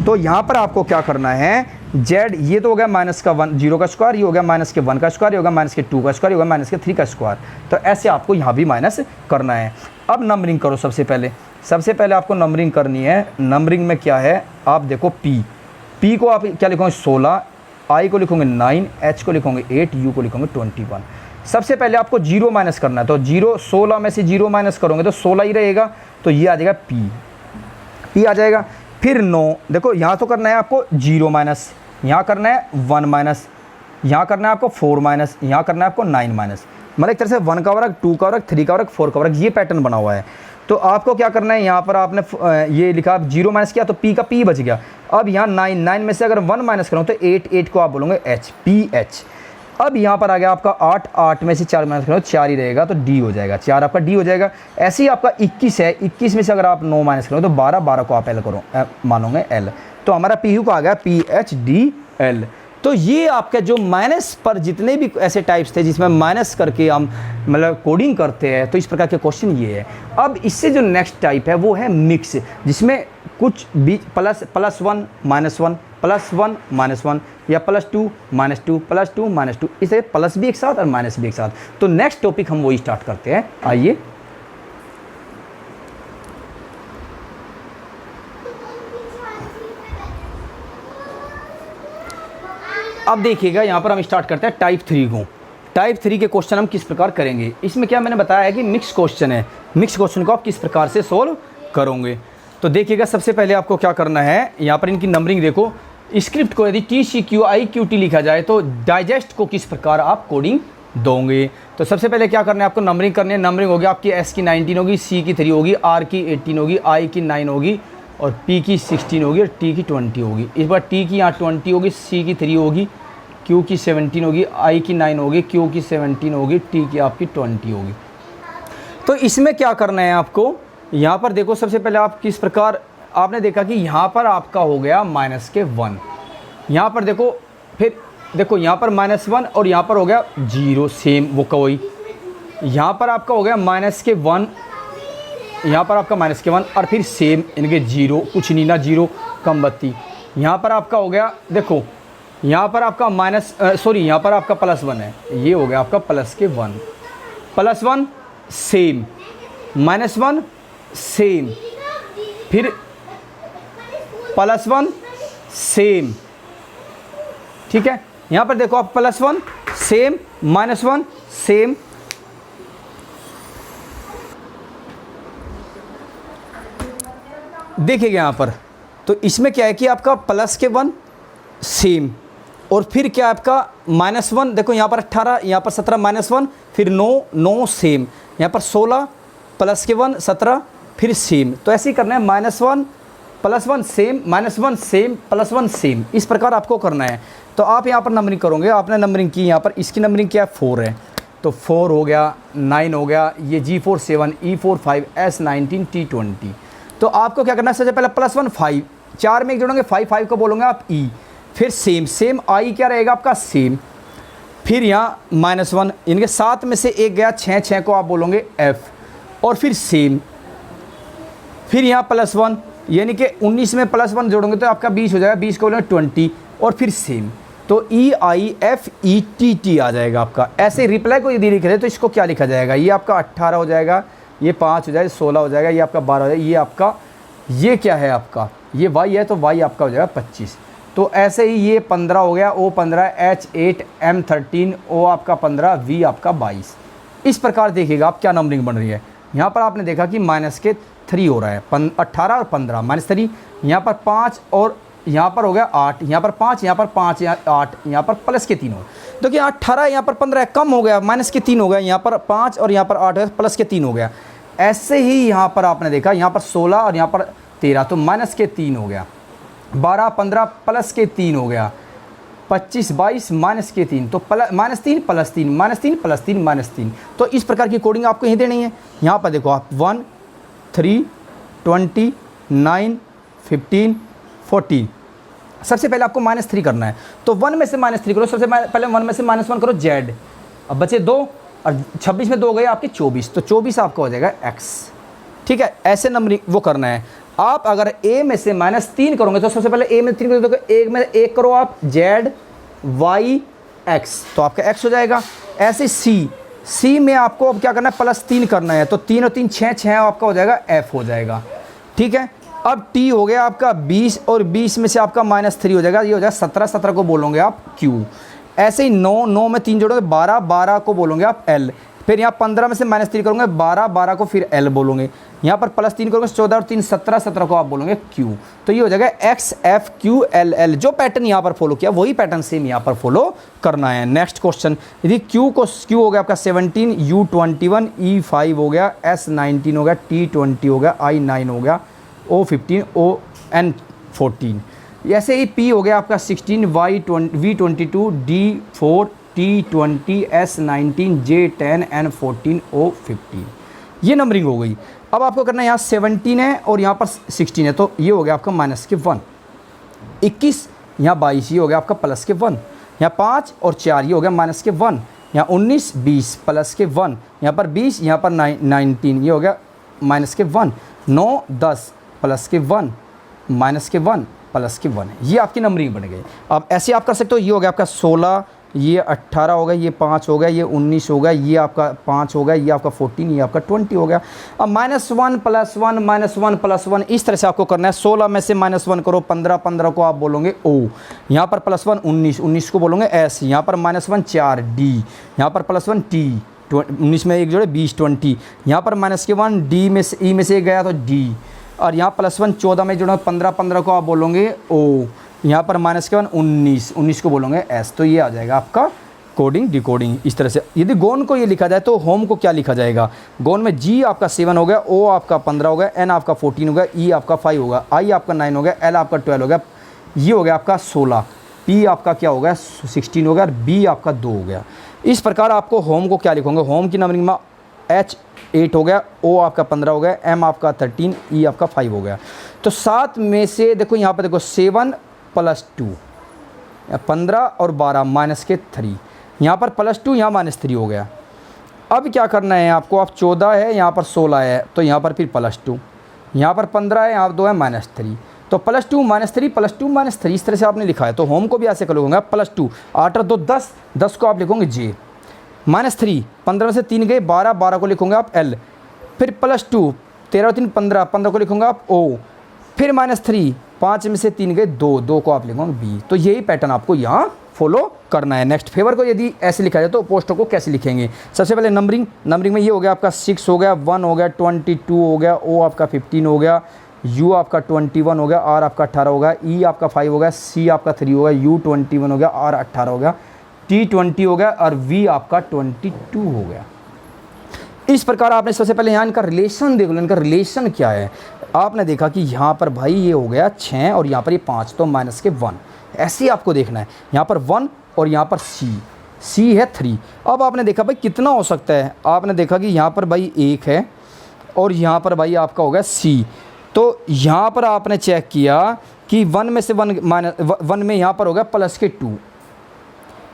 तो यहाँ पर आपको क्या करना है, z ये तो हो गया -0 का स्क्वायर, ये हो गया -1 का स्क्वायर, ये हो गया -2 का स्क्वायर, ये हो गया -3 का स्क्वायर। तो ऐसे आपको यहाँ भी माइनस करना है। अब नंबरिंग करो। सबसे पहले आपको नंबरिंग करनी है। नंबरिंग में क्या है, आप देखो p को आप क्या लिखोगे 16, i को लिखोगे 9, h को लिखोगे 8, u को लिखोगे 21। सबसे पहले आपको 0 माइनस करना है। तो 16 में से 0 माइनस करोगे तो 16 ही रहेगा, तो ये आ जाएगा p आ जाएगा। फिर 9, देखो यहाँ तो करना है आपको 0 माइनस, यहाँ करना है 1 माइनस, यहाँ करना है आपको 4 माइनस, यहाँ करना है आपको 9 माइनस। मतलब एक तरह से 1 का वर्ग, 2 का वर्ग, 3 का वर्ग, 4 का वर्ग, ये पैटर्न बना हुआ है। तो आपको क्या करना है, यहाँ पर आपने ये लिखा 0 माइनस किया तो p का p बच गया। अब यहाँ 9 में से अगर 1 माइनस करूँ तो 8 को आप बोलोगे h, ph। अब यहाँ पर आ गया आपका 8 में से 4 माइनस करो 4 ही रहेगा, तो d हो जाएगा, 4 आपका d हो जाएगा। ऐसे ही आपका 21 है, 21 में से अगर आप 9 माइनस करो तो 12 को आप l करो मानोगे l। तो हमारा phu का आ गया phdl। तो ये आपका जो माइनस पर जितने भी ऐसे टाइप्स थे जिसमें माइनस करके हम मतलब कोडिंग करते हैं, तो इस प्रकार के क्वेश्चन ये है। अब इससे जो नेक्स्ट टाइप है वो है मिक्स, जिसमें कुछ भी +1 -1, +1 -1 या +2 -2 +2 -2, इसे प्लस भी एक साथ और माइनस भी एक साथ। तो नेक्स्ट टॉपिक हम वही स्टार्ट करते हैं। आइए अब देखिएगा, यहाँ पर हम स्टार्ट करते हैं टाइप 3 को। टाइप 3 के क्वेश्चन हम किस प्रकार करेंगे। इसमें क्या मैंने बताया है कि मिक्स क्वेश्चन है, मिक्स क्वेश्चन को आप किस प्रकार से सोल्व करोगे। तो देखिएगा, सबसे पहले आपको क्या करना है, यहाँ पर इनकी नंबरिंग देखो। स्क्रिप्ट को यदि TCQIQT लिखा जाए तो डाइजेस्ट को किस प्रकार आप कोडिंग दोगे। तो सबसे पहले क्या करना है, आपको नंबरिंग करनी है। नंबरिंग होगी आपकी S की 19 होगी, C की 3 होगी, R की 18 होगी, I की 9 होगी और P की 16 होगी और T की 20 होगी। इस बार T की यहाँ 20 होगी, C की 3 होगी, Q की 17 होगी, I की 9 होगी, Q की 17 होगी, T की आपकी 20 होगी। तो इसमें क्या करना है आपको, यहाँ पर देखो सबसे पहले आप किस प्रकार, आपने देखा कि यहाँ पर आपका हो गया -1, यहाँ पर देखो, फिर देखो यहाँ पर -1 और यहाँ पर हो गया 0, सेम वो कोई। यहाँ पर आपका हो गया -1, यहाँ पर आपका -1 और फिर सेम इनके 0, कुछ नहीं ना, 0 कम बत्ती। यहाँ पर आपका हो गया, देखो यहाँ पर आपका यहाँ पर आपका +1 है, ये हो गया आपका +1, +1 सेम, -1 सेम, फिर +1 सेम, ठीक है। यहाँ पर देखो आप +1 सेम, -1 सेम, देखिएगा यहाँ पर। तो इसमें क्या है कि आपका +1 सेम और फिर क्या आपका -1, देखो यहाँ पर 18, यहाँ पर 17 -1, फिर 9 सेम, यहाँ पर 16 +1 17 फिर सेम। तो ऐसे ही करना है, -1 +1 सेम, -1 सेम, +1 सेम, इस प्रकार आपको करना है। तो आप यहाँ पर नंबरिंग करोगे, आपने नंबरिंग की, यहाँ पर इसकी नंबरिंग क्या है 4 है, तो 4 हो गया, 9 हो गया, ये G4 7, E4 5, S 19, T 20। तो आपको क्या करना है, सबसे पहले +1 5, 4 में एक जोड़ोगे 5 को बोलोगे आप E, फिर सेम I क्या रहेगा आपका सेम, फिर यहाँ -1, इनके 7 में से एक गया 6 को आप बोलोगे F और फिर सेम, फिर यहाँ +1, यानी कि 19 में +1 जोड़ोगे तो आपका 20 हो जाएगा, 20 को बोलोगे 20 और फिर सेम। तो EIFETT आ जाएगा आपका। ऐसे रिप्लाई को यदि लिख रहे तो इसको क्या लिखा जाएगा, ये आपका 18 हो जाएगा, ये 5 हो जाएगा, 16 हो जाएगा, ये आपका 12 हो जाएगा, ये आपका, ये क्या है आपका, ये Y है तो Y आपका हो जाएगा 25। तो ऐसे ही ये 15 हो गया, O 15, H 8, M 13, O आपका 15, V आपका 22। इस प्रकार देखिएगा आप क्या नंबरिंग बन रही है। यहाँ पर आपने देखा कि -3 हो रहा है, 18 और 15 -3, यहाँ पर 5 और यहाँ पर हो गया 8, यहाँ पर 5, यहाँ पर 5, 8, यहाँ पर +3 हो। देखिए 18, यहाँ पर 15 कम हो गया, -3 हो गया, यहाँ पर 5 और यहाँ पर 8 है, +3 हो गया। ऐसे ही यहाँ पर आपने देखा, यहाँ पर 16 और यहाँ पर 13, तो -3 हो गया, 12 15 +3 हो गया, 25 22 -3, तो -3 +3 -3 +3 -3। तो इस प्रकार की कोडिंग आपको यहीं देनी है। यहाँ पर देखो आप 1 3 20 9 15 14, सबसे पहले आपको -3 करना है। तो 1 में से -3 करो, सबसे पहले 1 में से -1 करो Z, अब बचे 2 और 26 में 2 गए आपके 24, तो 24 आपका हो जाएगा X। ठीक है, ऐसे नंबरिंग वो करना है। आप अगर a में से -3 करोगे तो सबसे पहले a में 3 करोगे तो 1 में 1 करो आप z y x, तो आपका x हो जाएगा। ऐसे c में आपको अब क्या करना है, +3 करना है, तो 3 और 3 6, 6 आपका हो जाएगा f हो जाएगा। ठीक है, अब t हो गया आपका 20 और 20 में से आपका -3 हो जाएगा, ये हो जाएगा 17, 17 को बोलोगे आप q। ऐसे ही 9, 9 में 3 जोड़ोगे 12, 12 को बोलोगे आप l। फिर यहाँ 15 में से -3 करोगे 12, 12 को फिर l बोलोगे। यहाँ पर +3 करोगे 14 और 3 17, 17 को आप बोलोगे q। तो ये हो जाएगा x f q l l। जो पैटर्न यहाँ पर फॉलो किया वही पैटर्न सेम यहाँ पर फॉलो करना है। नेक्स्ट क्वेश्चन, यदि q हो गया आपका 17, u 21, e 5 हो गया, s 19 हो गया, t 20 हो गया, i 9 हो गया, o 15, o n 14। ऐसे ही p हो गया आपका 16, v 22, d 4, t 20, s 19, j 10, n 14, o 15। ये नंबरिंग हो गई। अब आपको करना है यहाँ 17 है और यहाँ पर 16 है, तो ये हो गया आपका -1। 21 यहाँ 22, ये हो गया आपका +1। यहाँ 5 और 4 ये हो गया -1। यहाँ 19, 20 +1। यहाँ पर 20, यहाँ पर 19 ये हो गया -1। 9, 10 +1 -1 +1। ये आपकी नंबरिंग बन गई। अब ऐसे आप कर सकते हो, ये हो गया आपका 16, ये 18 हो गया, ये 5 हो गया, ये 19 हो गया, ये आपका 5 हो गया, ये आपका 14, ये आपका 20 हो गया। अब -1 +1 -1 +1 इस तरह से आपको करना है। 16 में से -1 करो 15, 15 को आप बोलोगे o। यहाँ पर +1 19, 19 को बोलोगे s। यहाँ पर -1 4 d। यहाँ पर +1 t 19 में एक जोड़े 20 20। यहाँ पर -1 d में से e में से एक गया तो d। और यहाँ +1 14 में जोड़ो 15, 15 को आप बोलोगे o। यहाँ पर -1 19, 19 को बोलोगे s। तो ये आ जाएगा आपका कोडिंग डिकोडिंग। इस तरह से यदि गोन को ये लिखा जाए तो होम को क्या लिखा जाएगा। गोन में g आपका 7 हो गया, o आपका 15 हो गया, n आपका 14 हो गया, e आपका 5 होगा, i आपका 9 हो गया, l आपका 12 हो गया, ये हो गया आपका 16, p आपका क्या हो गया 16 हो गया, b आपका 2 हो गया। इस प्रकार आपको होम को क्या लिखोगे, होम की नंबरिंग में h 8 हो गया, o आपका 15 हो गया, m आपका 13, e आपका 5 हो गया। तो 7 में से देखो यहाँ पर देखो 7 + 2 15 और 12 -3, यहाँ पर +2 यहाँ -3 हो गया। अब क्या करना है आपको, आप 14 है, यहाँ पर 16 है, तो यहाँ पर फिर +2, यहाँ पर 15 है, यहाँ पर 2 है -3, तो +2 -3 +2 -3 इस तरह से आपने लिखा है। तो होम को भी ऐसे कर लोगे +2 8 और 2 10, 10 को आप लिखोगे j, -3 15 में से 3 गए 12, 12 को लिखोगे आप l, फिर +2 13 और 3 15, 15 को लिखोगे आप o, फिर -3 5 में से 3 गए 2, 2 को आप लिखोगे b। तो यही पैटर्न आपको यहाँ फॉलो करना है। नेक्स्ट फेवर को यदि ऐसे लिखा जाए तो पोस्टर को कैसे लिखेंगे। सबसे पहले नंबरिंग में ये हो गया आपका 6 हो गया, 1 हो गया, 22 हो गया, o आपका 15 हो गया, u आपका 21 हो गया, r आपका 18 हो गया, e आपका 5 हो गया, c आपका 3 हो गया, u 21 हो गया, r 18 हो गया, t 20 हो गया और v आपका 22 हो गया। इस प्रकार आपने सबसे पहले यहाँ इनका रिलेशन देख लो, इनका रिलेशन क्या है। आपने देखा कि यहाँ पर भाई ये हो गया 6 और यहाँ पर ये 5, तो -1 ऐसे ही आपको देखना है। यहाँ पर 1 और यहाँ पर c है 3। अब आपने देखा भाई कितना हो सकता है, आपने देखा कि यहाँ पर भाई 1 है और यहाँ पर भाई आपका हो गया c। तो यहाँ पर आपने चेक किया कि 1 में से 1 में यहाँ पर हो गया +2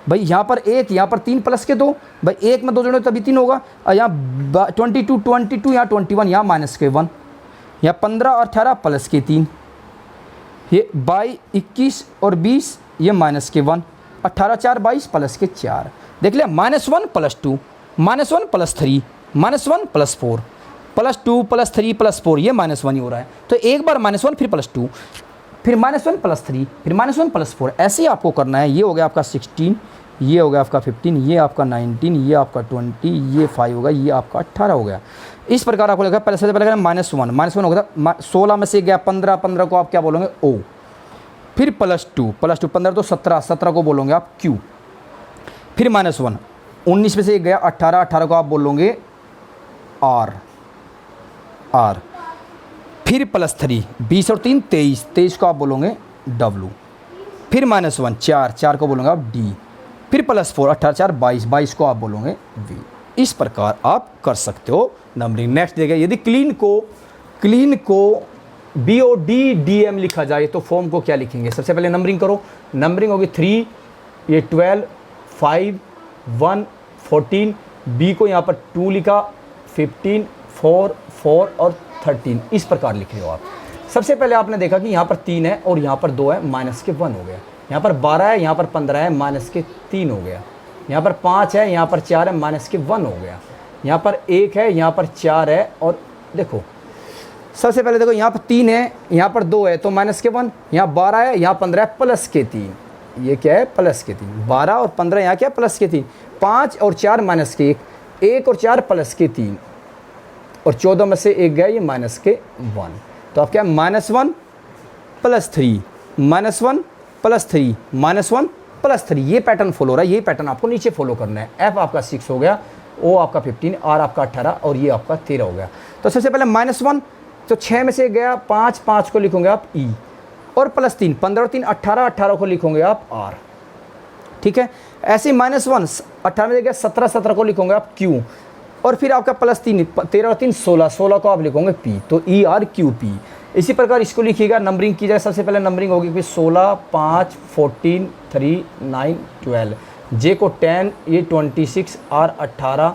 भाई, यहाँ पर 1, यहाँ पर 3 +2 भाई, 1 में 2 जोड़े तभी 3 होगा। और यहाँ 22 यहाँ 21, यहाँ -1, यहाँ 15 और 18 +3, ये 22 21 और 20 ये -1, 18 4 22 +4। देख लिया, -1 +2 -1 +3 -1 +4 +2 +3 +4 ये -1 ही हो रहा है। तो एक बार -1 फिर +2 फिर -1 +3 फिर -1 +4 ऐसे ही आपको करना है। ये हो गया आपका 16, ये हो गया आपका 15, ये आपका 19, ये आपका 20, ये 5 होगा, ये आपका 18 हो गया। इस प्रकार आपको लगा। पहले से पहले -1 हो गया था, 16 में से गया 15, 15 को आप क्या बोलोगे o, फिर +2 15 तो 17, 17 को बोलोगे आप q, फिर -1 19 में से एक गया 18, 18 को आप बोलोगे r, फिर +3 20 और 3 23, 23 को आप बोलोगे w, फिर -1 4, 4 को बोलोगे आप d, फिर +4 18 4 22, 22 को आप बोलोगे v। इस प्रकार आप कर सकते हो नंबरिंग। नेक्स्ट देखिए, यदि क्लीन को BODDM लिखा जाए तो फॉर्म को क्या लिखेंगे। सबसे पहले नंबरिंग करो, नंबरिंग होगी 3, ये 12 5 1 14, B को यहाँ पर 2 लिखा, 15 4 4 और 13, इस प्रकार लिख रहे हो आप। सबसे पहले आपने देखा कि यहाँ पर 3 है और यहाँ पर 2 है, माइनस के 1 हो गया। यहाँ पर 12 है, यहाँ पर 15 है, माइनस के 3 हो गया। यहाँ पर 5 है, यहाँ पर 4 है, माइनस के 1 हो गया। यहाँ पर 1 है, यहाँ पर 4 है, और देखो सबसे पहले देखो यहाँ पर 3 है, यहाँ पर 2 है, तो माइनस के 1। यहाँ 12 है, यहाँ 15 है, प्लस के 3। ये क्या है? प्लस के 3। 12 और 15 यहाँ क्या? प्लस के 3। 5 और 4 माइनस के 1, 1 और 4 प्लस के 3, और 14 में से 1 गया, ये माइनस के 1। तो आप क्या? -1 + 3, -1 + 3, -1 + 3। ये पैटर्न फॉलो हो रहा है, ये पैटर्न आपको नीचे फॉलो करना है। F आपका 6 हो गया, O आपका 15, R आपका 18 और ये आपका 13 हो गया। तो सबसे पहले -1, तो 6 में से गया 5, 5 को लिखोगे आप E, और +3, 15 और 3 18, 18 को लिखोगे आप R। ठीक है, ऐसे -1 18 में से गया 17, 17 को लिखोगे आप Q, और फिर आपका +3 13 और 3 16, 16 को आप लिखोगे P, तो ERQP। इसी प्रकार इसको लिखिएगा, नंबरिंग की जाए। सबसे पहले नंबरिंग होगी फिर 16, 5, 14, 3, 9, 12, J को 10, ये 26, R 18,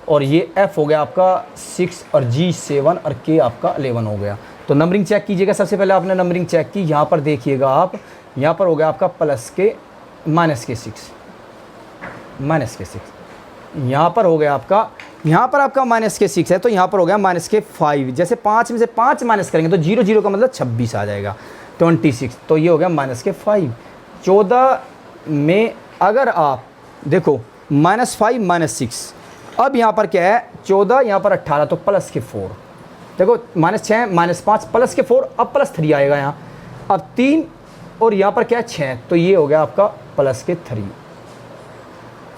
और ये F हो गया आपका 6, और G 7, और K आपका 11 हो गया। तो नंबरिंग चेक कीजिएगा। सबसे पहले आपने नंबरिंग चेक की, यहाँ पर देखिएगा आप, यहाँ पर हो गया आपका प्लस के माइनस के 6, माइनस के 6, यहाँ पर हो गया आपका, यहाँ पर आपका माइनस के 6 है, तो यहाँ पर हो गया माइनस के 5। जैसे 5 में से 5 माइनस करेंगे तो 0 0 का मतलब 26 आ जाएगा, 26, तो ये हो गया माइनस के 5। 14 में अगर आप देखो -5 -6, अब यहाँ पर क्या है? 14, यहाँ पर 18, तो प्लस के 4। देखो -6 -5 प्लस के 4, अब +3 आएगा यहाँ, अब 3, और यहाँ पर क्या है? 6, तो ये हो गया आपका प्लस के 3।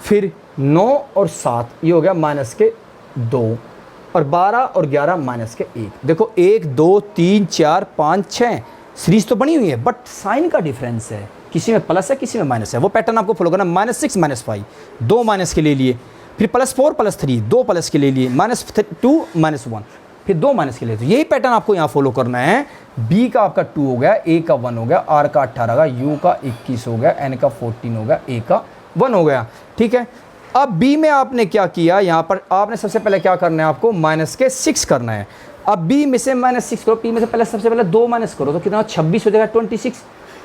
फिर 9 और 7, ये हो गया माइनस के 2, और 12 और 11 माइनस के 1। देखो 1 2 3 4 5 6 सीरीज तो बनी हुई है, बट साइन का डिफरेंस है, किसी में प्लस है किसी में माइनस है। वो पैटर्न आपको फॉलो करना। -6 -5, 2 माइनस के ले लिए, फिर +4 +3, 2 प्लस के ले लिए, -2 -1, फिर 2 माइनस के लिए। तो यही पैटर्न आपको यहाँ फॉलो करना है। B का आपका 2 हो गया, A का 1 हो गया, R का 18 हो गया, U का 21 हो गया, N का 14 हो गया, A का 1 हो गया। ठीक है, अब B में आपने क्या किया? यहाँ पर आपने सबसे पहले क्या करना है? आपको -6 करना है। अब B में से -6 करो, P में से पहले सबसे पहले 2 माइनस करो, तो कितना? 26 हो जाएगा, 26।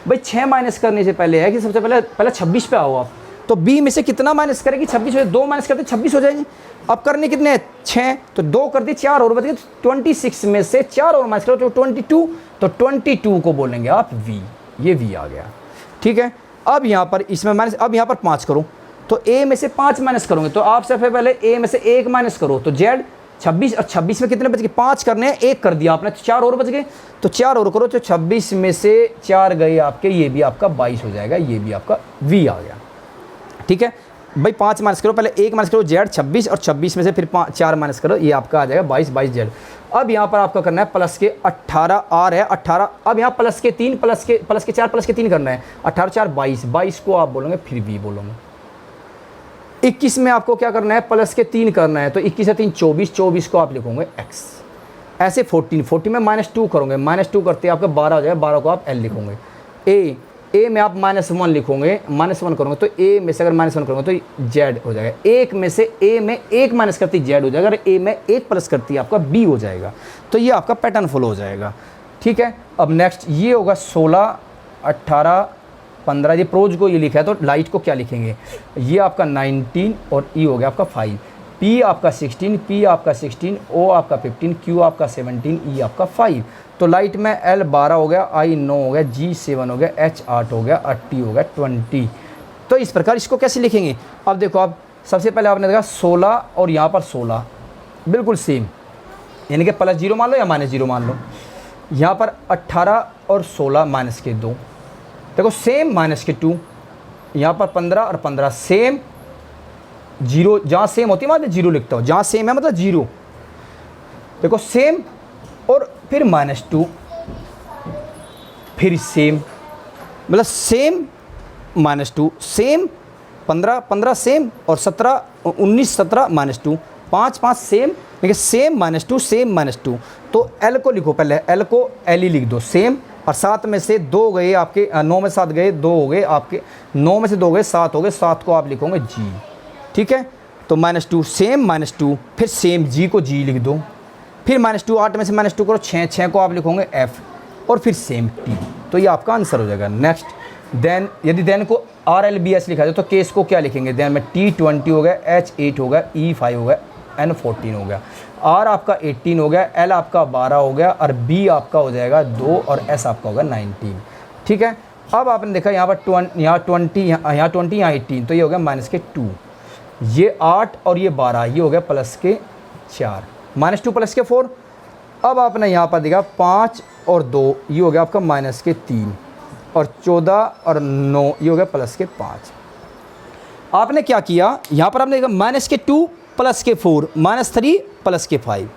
भाई 6 माइनस करने से पहले है कि सबसे पहले 26 पे आओ आप। तो B में से कितना माइनस करेगी? 26 हो, 2 माइनस करते 26 हो जाएगी। अब करने कितने हैं? 6, तो 2 कर दिए, 4 और बच गए, 26 में से 4 और माइनस करो तो 22, तो 22 को बोलेंगे आप V। ये V आ गया। ठीक है, अब यहाँ पर इसमें माइनस, अब यहाँ पर 5 करो, तो A में से 5 माइनस करोगे, तो आप सबसे पहले A में से 1 माइनस करो, तो Z 26, और 26 में कितने बच गए? 5 करने हैं, 1 कर दिया आपने, तो 4 और बच गए, तो 4 और करो, तो 26 में से 4 गए आपके, ये भी आपका 22 हो जाएगा, ये भी आपका V आ गया। ठीक है भाई, 5 माइनस करो, पहले 1 माइनस करो Z 26, और 26 में से फिर 4 माइनस करो, ये आपका आ जाएगा 22, 22 Z। अब यहाँ पर आपका करना है प्लस के 18, R है 18, अब यहाँ प्लस के 3 प्लस के 4 प्लस के 3 करना है, 18 4 22, 22 को आप बोलोगे फिर V बोलोगे। 21 में आपको क्या करना है? प्लस के 3 करना है, तो 21 से 3 24, 24 को आप लिखोगे X। ऐसे 14 में -2 करोगे, -2 करते आपका 12 हो जाएगा, 12 को आप L लिखोगे। A में आप -1 लिखोगे, -1 करोगे, तो A में से अगर -1 करोगे तो Z हो जाएगा। 1 में से A में 1 माइनस करती Z हो जाएगा, अगर A में 1 प्लस करती आपका B हो जाएगा। तो ये आपका पैटर्न फॉलो हो जाएगा। ठीक है, अब नेक्स्ट ये होगा 16, 18, 15, ये प्रोज को ये लिखा है, तो लाइट को क्या लिखेंगे? ये आपका 19, और E हो गया आपका 5, P आपका 16, P आपका 16, O आपका 15, Q आपका 17, E आपका 5। तो लाइट में L 12 हो गया, I 9 हो गया, G 7 हो गया, H 8 हो गया, T हो गया 20। तो इस प्रकार इसको कैसे लिखेंगे? अब देखो, आप सबसे पहले आपने देखा 16 और यहाँ पर 16 बिल्कुल सेम, यानी कि +0 मान लो या -0 मान लो। यहाँ पर 18 और 16 -2, देखो सेम -2। यहाँ पर 15 और 15 सेम, 0 जहाँ सेम होती है वहाँ 0 लिखता हूँ, जहाँ सेम है मतलब 0। देखो सेम, और फिर -2, फिर सेम, मतलब सेम -2 सेम, 15 15 सेम, और 17 19 17 -2, 5 5 सेम, लेकिन सेम -2 सेम -2। तो L को लिखो, पहले L को L ही लिख दो, सेम, और 7 में से 2 गए आपके, 9 में 7 गए, 2 हो गए आपके, 9 में से 2 गए 7 हो गए, 7 को आप लिखोगे G। ठीक है, तो -2 सेम -2, फिर सेम G को G लिख दो, फिर -2, 8 में से -2 करो 6, 6 को आप लिखोगे F और फिर सेम T, तो ये आपका आंसर हो जाएगा। नेक्स्ट देन, यदि देन को RLBS लिखा जाए तो केस को क्या लिखेंगे, देन में T20 हो गया, H8 हो गया, E5 हो गया, N14 हो गया, R आपका 18 हो गया, L आपका 12 हो गया और B आपका हो जाएगा 2 और S आपका होगा 19। ठीक है, अब आपने देखा यहाँ पर यहाँ 20 यहाँ 18, तो ये हो गया -2, ये 8 और ये 12, ये हो गया +4, -2 +4। अब आपने यहाँ पर देखा 5 और 2, ये हो गया आपका -3 और 14 और 9, ये हो गया +5। आपने क्या किया, यहाँ पर आपने देखा -2 +4 -3 +5,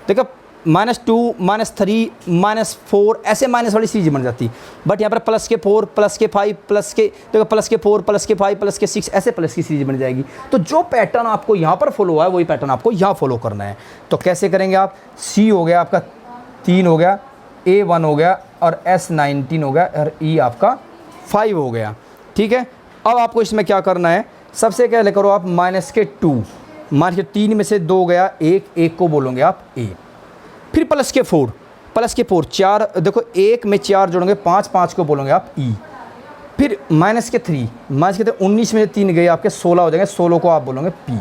देखा -2 -3 -4 ऐसे माइनस वाली सीरीज बन जाती, बट यहाँ पर +4 +5 देखो +4 +5 +6 ऐसे प्लस की सीरीज बन जाएगी। तो जो पैटर्न आपको यहाँ पर फॉलो हुआ है वही पैटर्न आपको यहाँ फॉलो करना है। तो कैसे करेंगे आप, C हो गया आपका 3 हो गया, A1 हो गया और S19 हो गया और E आपका 5 हो गया। ठीक है, अब आपको इसमें क्या करना है, सबसे पहले करो आप -2, -3 में से 2 गया, 1 को बोलोगे आप A, फिर +4 4, देखो 1 में 4 जोड़ोगे 5 को बोलोगे आप E, फिर -3 19 में 3 गए आपके 16 हो जाएंगे, 16 को आप बोलोगे P,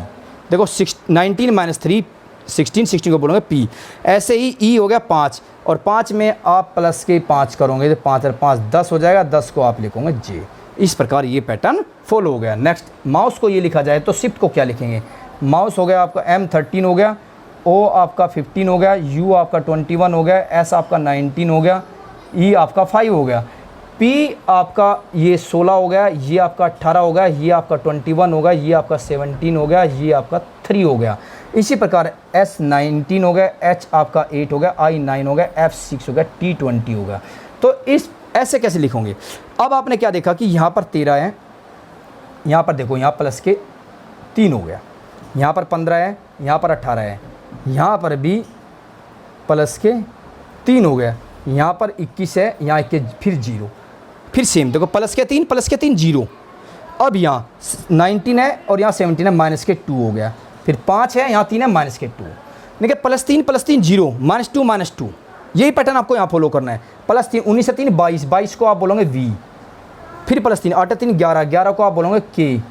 देखो 19 -3 16 को बोलोगे P। ऐसे ही E हो गया 5 और 5 में आप +5 करोगे तो 5 और 5 10 हो जाएगा, 10 को आप लिखोगे J। इस प्रकार ये पैटर्न फॉलो हो गया। नेक्स्ट माउस को ये लिखा जाए तो शिफ्ट को क्या लिखेंगे, माउस हो गया आपका M13 हो गया, O आपका 15 हो गया, U आपका 21 हो गया, S आपका 19 हो गया, E आपका 5 हो गया, P आपका ये 16 हो गया, ये आपका 18 हो गया, ये आपका 21 हो गया, ये आपका 17 हो गया, ये आपका 3 हो गया। इसी प्रकार S 19 हो गया, H आपका 8 हो गया, I 9 हो गया, F 6 हो गया, T 20 हो गया। तो इस ऐसे कैसे लिखोगे। अब आपने क्या देखा कि यहाँ पर 13 है, यहाँ पर देखो यहाँ +3 हो गया, यहाँ पर 15 है, यहाँ पर 18 है, यहाँ पर भी +3 हो गया, यहाँ पर 21 है, यहाँ 21 फिर 0, फिर सेम देखो +3 0। अब यहाँ 19 है और यहाँ 17 है, -2 हो गया, फिर 5 है, यहाँ 3 है, -2। देखिए +3 0 -2 यही पैटर्न आपको यहाँ फॉलो करना है। +3 19 से 3 22 को आप बोलोगे V, फिर +3 8 3 11 को आप बोलोगे K,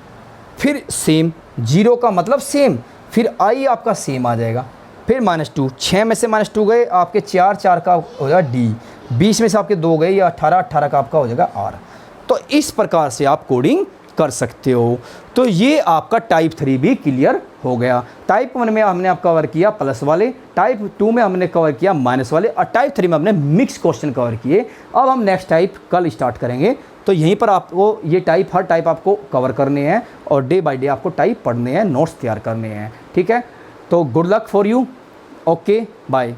फिर सेम 0 का मतलब सेम, फिर I आपका सेम आ जाएगा, फिर -2 6 में से -2 गए आपके 4 का हो जाएगा D, 20 में से आपके 2 गए या 18 का आपका हो जाएगा R। तो इस प्रकार से आप कोडिंग कर सकते हो। तो ये आपका टाइप 3 भी क्लियर हो गया। टाइप 1 में हमने आप कवर किया प्लस वाले, टाइप 2 में हमने कवर किया माइनस वाले और टाइप 3 में हमने मिक्स क्वेश्चन कवर किए। अब हम नेक्स्ट टाइप कल स्टार्ट करेंगे। तो यहीं पर आपको ये टाइप हर टाइप आपको कवर करने हैं और डे बाय डे आपको टाइप पढ़ने हैं, नोट्स तैयार करने हैं। ठीक है, तो good luck for you. Okay bye.